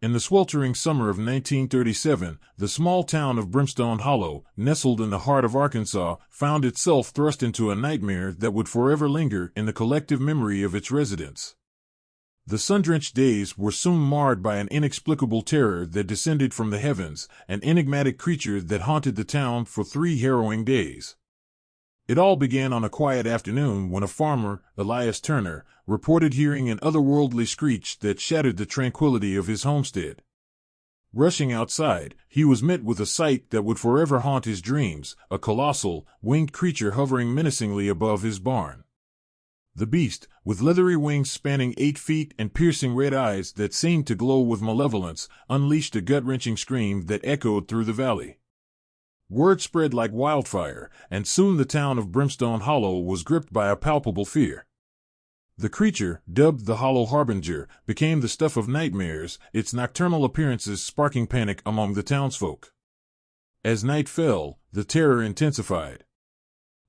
In the sweltering summer of 1937, the small town of Brimstone Hollow, nestled in the heart of Arkansas, found itself thrust into a nightmare that would forever linger in the collective memory of its residents. The sun-drenched days were soon marred by an inexplicable terror that descended from the heavens, an enigmatic creature that haunted the town for 3 harrowing days. It all began on a quiet afternoon when a farmer, Elias Turner, reported hearing an otherworldly screech that shattered the tranquility of his homestead. Rushing outside, he was met with a sight that would forever haunt his dreams, a colossal, winged creature hovering menacingly above his barn. The beast, with leathery wings spanning 8 feet and piercing red eyes that seemed to glow with malevolence, unleashed a gut-wrenching scream that echoed through the valley. Word spread like wildfire, and soon the town of Brimstone Hollow was gripped by a palpable fear. The creature, dubbed the Hollow Harbinger, became the stuff of nightmares, its nocturnal appearances sparking panic among the townsfolk. As night fell, the terror intensified.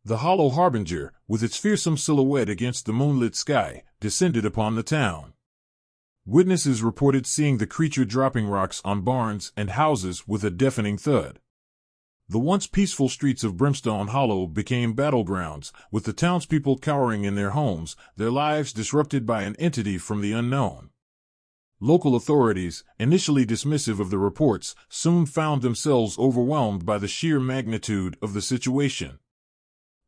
The Hollow Harbinger, with its fearsome silhouette against the moonlit sky, descended upon the town. Witnesses reported seeing the creature dropping rocks on barns and houses with a deafening thud. The once peaceful streets of Brimstone Hollow became battlegrounds, with the townspeople cowering in their homes, their lives disrupted by an entity from the unknown. Local authorities, initially dismissive of the reports, soon found themselves overwhelmed by the sheer magnitude of the situation.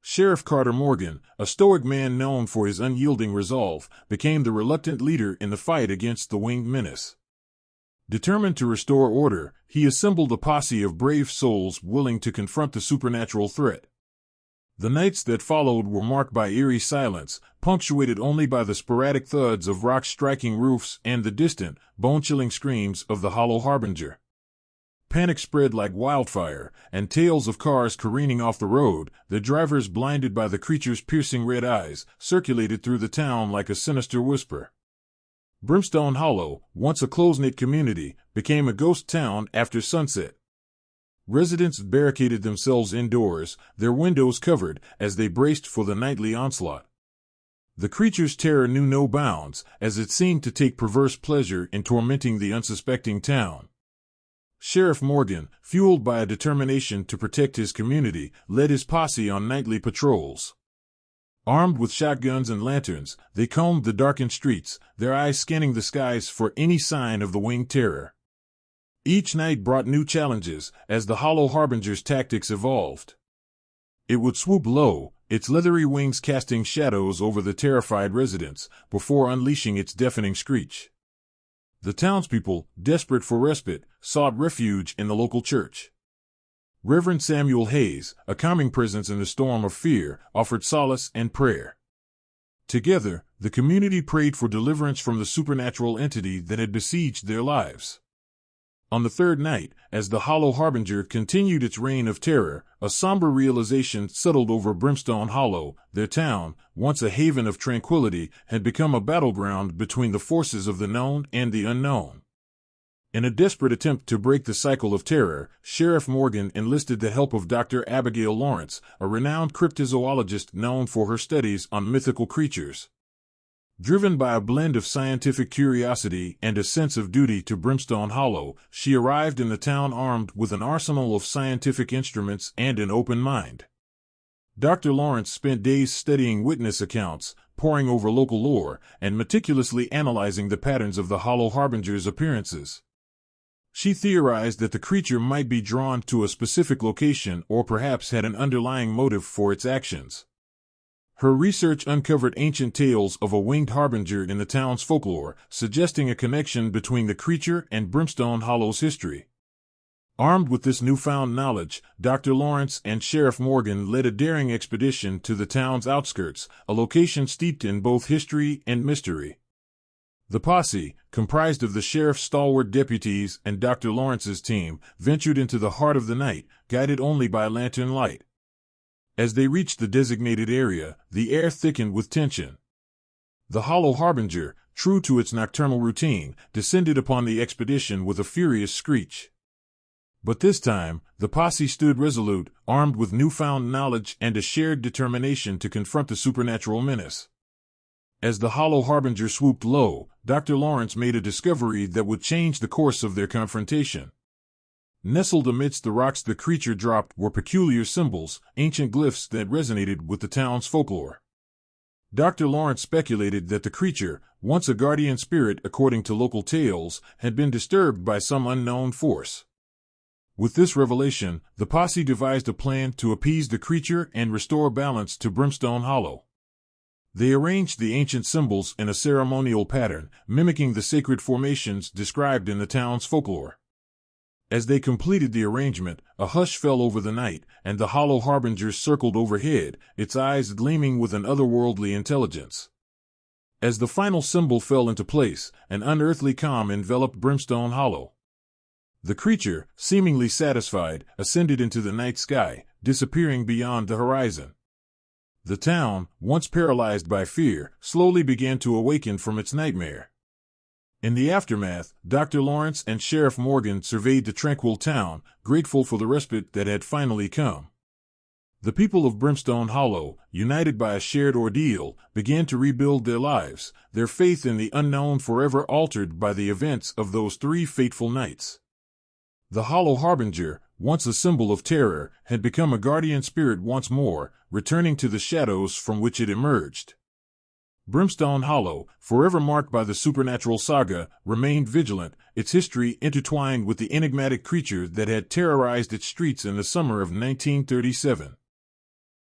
Sheriff Carter Morgan, a stoic man known for his unyielding resolve, became the reluctant leader in the fight against the winged menace. Determined to restore order, he assembled a posse of brave souls willing to confront the supernatural threat. The nights that followed were marked by eerie silence, punctuated only by the sporadic thuds of rocks striking roofs and the distant, bone-chilling screams of the Hollow Harbinger. Panic spread like wildfire, and tales of cars careening off the road, the drivers blinded by the creature's piercing red eyes, circulated through the town like a sinister whisper. Brimstone Hollow, once a close-knit community, became a ghost town after sunset. Residents barricaded themselves indoors, their windows covered, as they braced for the nightly onslaught. The creature's terror knew no bounds, as it seemed to take perverse pleasure in tormenting the unsuspecting town. Sheriff Morgan, fueled by a determination to protect his community, led his posse on nightly patrols. Armed with shotguns and lanterns, they combed the darkened streets, their eyes scanning the skies for any sign of the winged terror. Each night brought new challenges, as the Hollow Harbinger's tactics evolved. It would swoop low, its leathery wings casting shadows over the terrified residents, before unleashing its deafening screech. The townspeople, desperate for respite, sought refuge in the local church. Reverend Samuel Hayes, a calming presence in the storm of fear, offered solace and prayer. Together, the community prayed for deliverance from the supernatural entity that had besieged their lives. On the 3rd night, as the Hollow Harbinger continued its reign of terror, a somber realization settled over Brimstone Hollow. Their town, once a haven of tranquility, had become a battleground between the forces of the known and the unknown. In a desperate attempt to break the cycle of terror, Sheriff Morgan enlisted the help of Dr. Abigail Lawrence, a renowned cryptozoologist known for her studies on mythical creatures. Driven by a blend of scientific curiosity and a sense of duty to Brimstone Hollow, she arrived in the town armed with an arsenal of scientific instruments and an open mind. Dr. Lawrence spent days studying witness accounts, poring over local lore, and meticulously analyzing the patterns of the Hollow Harbinger's appearances. She theorized that the creature might be drawn to a specific location or perhaps had an underlying motive for its actions. Her research uncovered ancient tales of a winged harbinger in the town's folklore, suggesting a connection between the creature and Brimstone Hollow's history. Armed with this newfound knowledge, Dr. Lawrence and Sheriff Morgan led a daring expedition to the town's outskirts, a location steeped in both history and mystery. The posse, comprised of the sheriff's stalwart deputies and Dr. Lawrence's team, ventured into the heart of the night, guided only by lantern light. As they reached the designated area, the air thickened with tension. The Hollow Harbinger, true to its nocturnal routine, descended upon the expedition with a furious screech. But this time, the posse stood resolute, armed with newfound knowledge and a shared determination to confront the supernatural menace. As the Hollow Harbinger swooped low, Dr. Lawrence made a discovery that would change the course of their confrontation. Nestled amidst the rocks the creature dropped were peculiar symbols, ancient glyphs that resonated with the town's folklore. Dr. Lawrence speculated that the creature, once a guardian spirit according to local tales, had been disturbed by some unknown force. With this revelation, the posse devised a plan to appease the creature and restore balance to Brimstone Hollow. They arranged the ancient symbols in a ceremonial pattern, mimicking the sacred formations described in the town's folklore. As they completed the arrangement, a hush fell over the night, and the Hollow Harbinger circled overhead, its eyes gleaming with an otherworldly intelligence. As the final symbol fell into place, an unearthly calm enveloped Brimstone Hollow. The creature, seemingly satisfied, ascended into the night sky, disappearing beyond the horizon. The town, once paralyzed by fear, slowly began to awaken from its nightmare. In the aftermath, Dr. Lawrence and Sheriff Morgan surveyed the tranquil town, grateful for the respite that had finally come. The people of Brimstone Hollow, united by a shared ordeal, began to rebuild their lives, their faith in the unknown forever altered by the events of those 3 fateful nights. The Hollow Harbinger, once a symbol of terror, had become a guardian spirit once more, returning to the shadows from which it emerged. Brimstone Hollow, forever marked by the supernatural saga, remained vigilant, its history intertwined with the enigmatic creature that had terrorized its streets in the summer of 1937.